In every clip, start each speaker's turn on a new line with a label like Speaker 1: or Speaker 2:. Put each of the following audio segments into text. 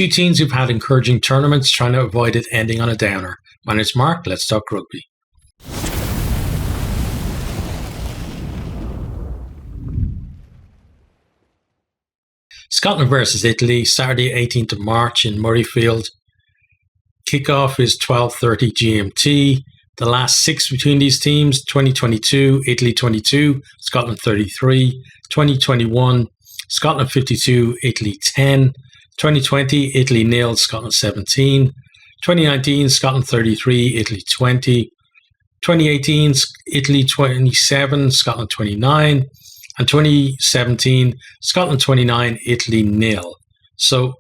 Speaker 1: Two teams who've had encouraging tournaments, trying to avoid it ending on a downer. My name's Mark, let's talk rugby. Scotland versus Italy, Saturday 18th of March in Murrayfield. Kickoff is 12:30 GMT. The last six between these teams, 2022, Italy 22, Scotland 33, 2021, Scotland 52, Italy 10, 2020, Italy 0, Scotland 17, 2019, Scotland 33, Italy 20, 2018, Italy 27, Scotland 29, and 2017, Scotland 29, Italy 0. So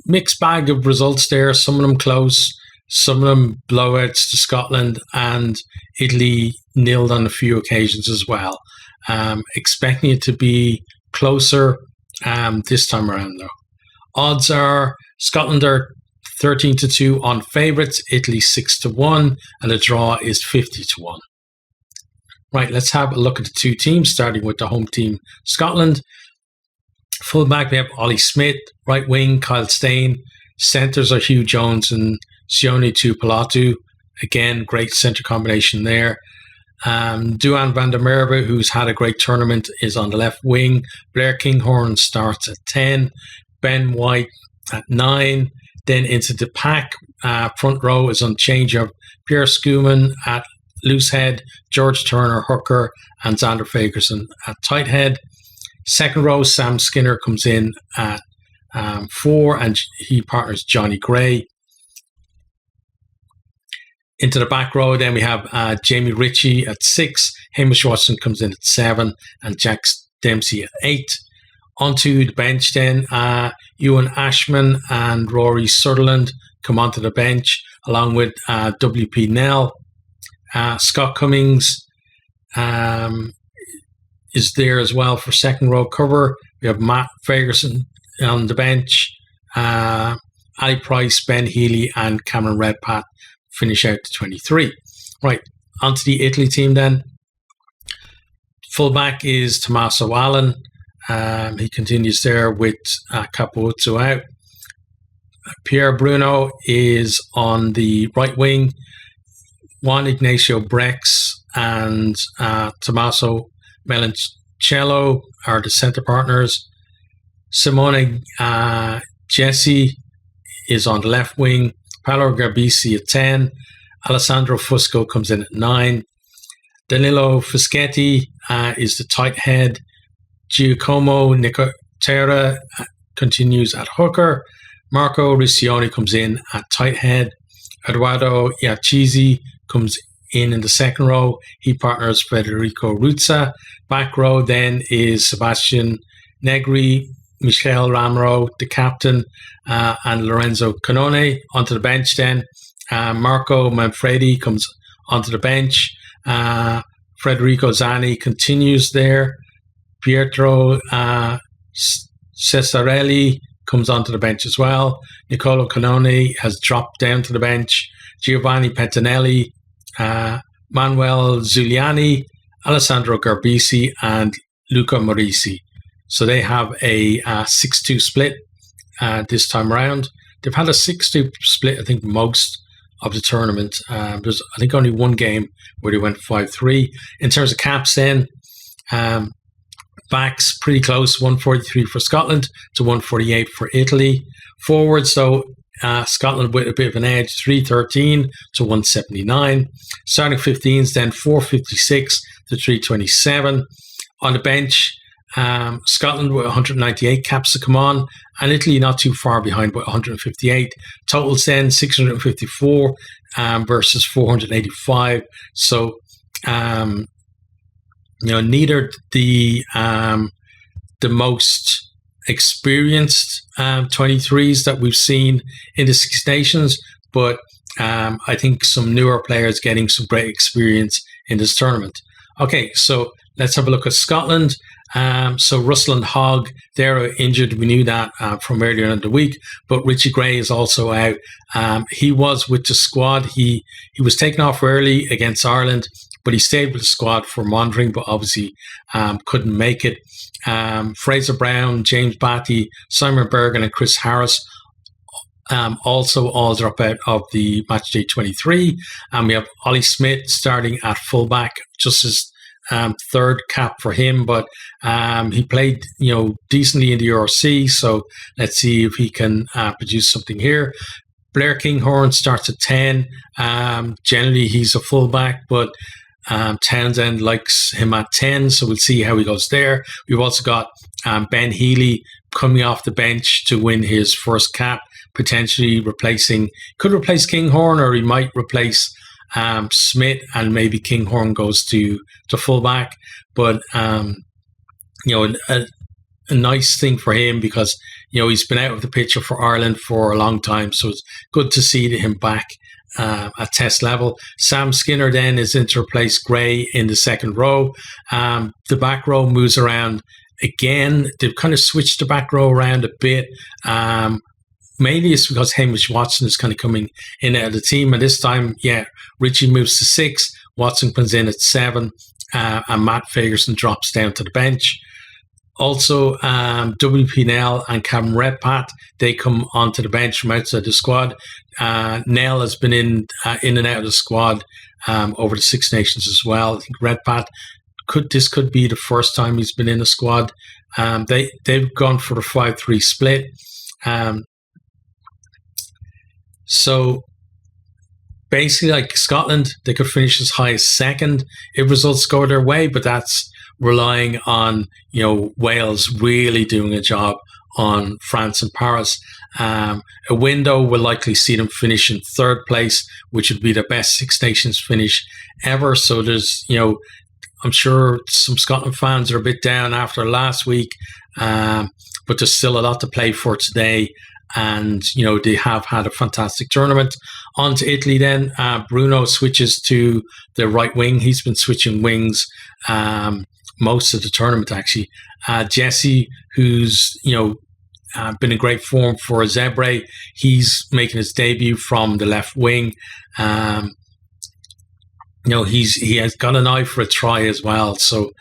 Speaker 1: mixed bag of results there, some of them close, some of them blowouts to Scotland, and Italy nilled on a few occasions as well. Expecting it to be closer this time around though. Odds are Scotland are 13-2 on favourites, Italy 6-1, and the draw is 50-1. Right, let's have a look at the two teams, starting with the home team, Scotland. Fullback, we have Ollie Smith. Right wing, Kyle Steyn. Centres are Hugh Jones and Sione Tuipulotu. Again, great centre combination there. Duhan van der Merwe, who's had a great tournament, is on the left wing. Blair Kinghorn starts at 10. Ben White at 9. Then into the pack. Front row is on change of Pierre Schoeman at loose head, George Turner hooker, and Xander Fagerson at tight head. Second row, Sam Skinner comes in at 4, and he partners Johnny Gray. Into the back row, then we have Jamie Ritchie at 6, Hamish Watson comes in at 7, and Jack Dempsey at 8. Onto the bench then, Ewan Ashman and Rory Sutherland come onto the bench, along with WP Nell. Scott Cummings is there as well for second row cover. We have Matt Fagerson on the bench. Ali Price, Ben Healy, and Cameron Redpath finish out to 23. Right, onto the Italy team then. Fullback is Tommaso Allen. He continues there with Capuozzo out. Pierre Bruno is on the right wing. Juan Ignacio Brex and Tommaso Melancello are the centre partners. Simone Jesse is on the left wing. Paolo Garbisi at 10. Alessandro Fusco comes in at 9. Danilo Fischetti is the tight head. Giacomo Nicotera continues at hooker. Marco Riccioni comes in at tight head. Eduardo Iachizzi comes in the second row. He partners Federico Ruzza. Back row then is Sebastian Negri, Michel Ramro, the captain, and Lorenzo Canone. Onto the bench then, Marco Manfredi comes onto the bench. Federico Zani continues there. Pietro Cesarelli comes onto the bench as well. Nicolo Canone has dropped down to the bench. Giovanni Pentinelli, Manuel Zuliani, Alessandro Garbisi, and Luca Morisi. So they have a 6-2 split this time around. They've had a 6-2 split, I think, most of the tournament. There's, I think, only one game where they went 5-3. In terms of caps then, backs pretty close, 143 for Scotland to 148 for Italy. Forwards, though, Scotland with a bit of an edge, 313 to 179. Starting 15s, then 456 to 327. On the bench, Scotland with 198 caps to come on, and Italy not too far behind with 158. Totals then 654 versus 485. So, neither the most experienced 23s that we've seen in the Six Nations, but I think some newer players getting some great experience in this tournament. Okay, so let's have a look at Scotland. So Russell and Hogg, they're injured. We knew that from earlier in the week, but Richie Gray is also out. He was with the squad. He was taken off early against Ireland, but he stayed with the squad for monitoring, but obviously couldn't make it. Fraser Brown, James Batty, Simon Bergen and Chris Harris also all drop out of the match day 23. And we have Ollie Smith starting at fullback, just as third cap for him, but he played decently in the URC, so let's see if he can produce something here. Blair Kinghorn starts at 10. Generally he's a fullback, but Townsend likes him at 10, so we'll see how he goes there. We've also got Ben Healy coming off the bench to win his first cap, potentially could replace Kinghorn, or he might replace Smith, and maybe Kinghorn goes to fullback. But a nice thing for him, because he's been out of the picture for Ireland for a long time, so it's good to see him back at test level. Sam Skinner then is in to replace Gray in the second row. The back row moves around again. They've kind of switched the back row around a bit. Mainly it's because Hamish Watson is kind of coming in out of the team. And this time, Richie moves to 6, Watson comes in at 7, and Matt Fagerson drops down to the bench. Also, WP Nell and Cameron Redpath, they come onto the bench from outside the squad. Nell has been in and out of the squad over the Six Nations as well. I think Redpath could be the first time he's been in a squad. They've gone for the 5-3 split. So basically, like Scotland, they could finish as high as second if results go their way, but that's relying on Wales really doing a job on France and Paris. A window will likely see them finish in third place, which would be the best Six Nations finish ever. So there's I'm sure some Scotland fans are a bit down after last week, but there's still a lot to play for today. And, they have had a fantastic tournament. On to Italy then. Bruno switches to the right wing. He's been switching wings most of the tournament, actually. Jesse, who's, been in great form for Zebre, he's making his debut from the left wing. He has got an eye for a try as well. So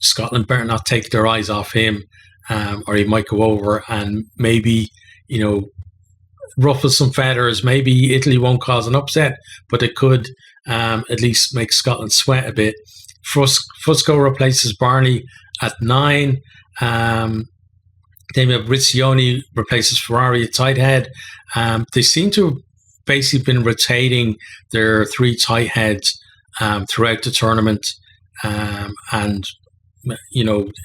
Speaker 1: Scotland better not take their eyes off him. Or he might go over and maybe, ruffle some feathers. Maybe Italy won't cause an upset, but it could at least make Scotland sweat a bit. Fusco replaces Barney at 9. Then we have Riccioni replaces Ferrari at tight head. They seem to have basically been rotating their 3 tight heads throughout the tournament. And,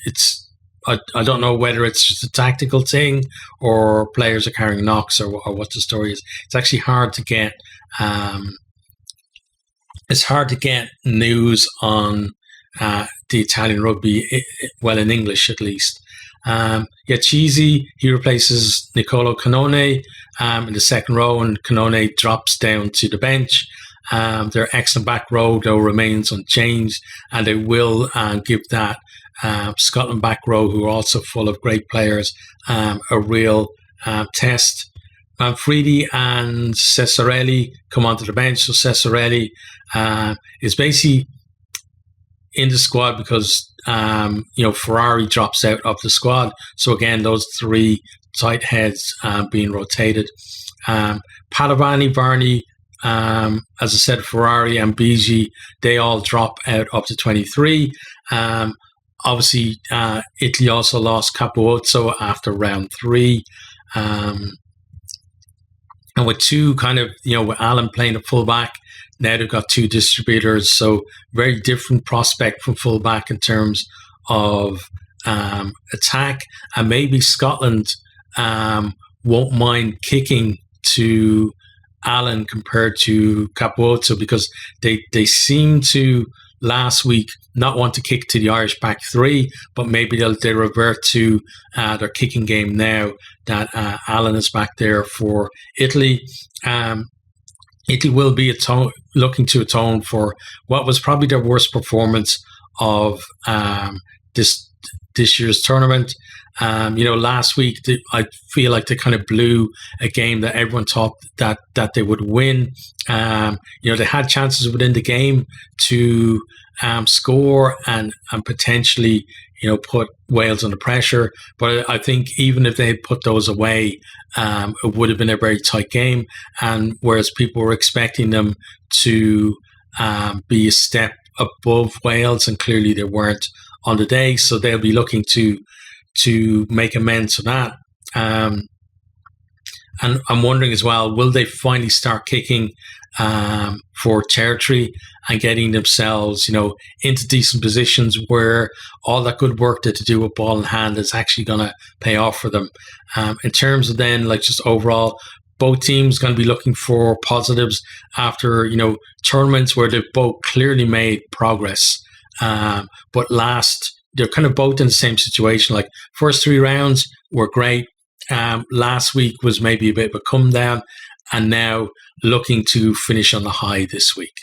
Speaker 1: it's... I don't know whether it's just a tactical thing or players are carrying knocks or what the story is. It's actually hard to get. It's hard to get news on the Italian rugby, in English at least. Cheesy, he replaces Nicolo Canone in the second row, and Canone drops down to the bench. Their excellent back row, though, remains unchanged, and they will give that Scotland back row, who are also full of great players, a real test. Manfredi and Cesarelli come onto the bench. So Cesarelli is basically in the squad because Ferrari drops out of the squad. So again, those 3 tight heads being rotated. Padovani, Barney, as I said, Ferrari and Bigi, they all drop out up to 23. Obviously, Italy also lost Capuozzo after round 3. And with 2 kind of, with Allen playing at fullback, now they've got 2 distributors. So very different prospect from fullback in terms of attack. And maybe Scotland won't mind kicking to Allen compared to Capuozzo, because they seem to last week not want to kick to the Irish back 3, but maybe they revert to their kicking game now that Allen is back there for Italy. Italy will be looking to atone for what was probably their worst performance of this year's tournament. Last week I feel like they kind of blew a game that everyone thought that they would win. They had chances within the game to score and potentially, put Wales under pressure. But I think even if they had put those away, it would have been a very tight game. And whereas people were expecting them to be a step above Wales, and clearly they weren't on the day, so they'll be looking to make amends for that. And I'm wondering as well, will they finally start kicking for territory and getting themselves, into decent positions where all that good work that they do with ball in hand is actually going to pay off for them. In terms of then, like, just overall, both teams going to be looking for positives after, tournaments where they've both clearly made progress. But they're kind of both in the same situation. Like, first 3 rounds were great. Last week was maybe a bit of a come down, and now looking to finish on the high this week.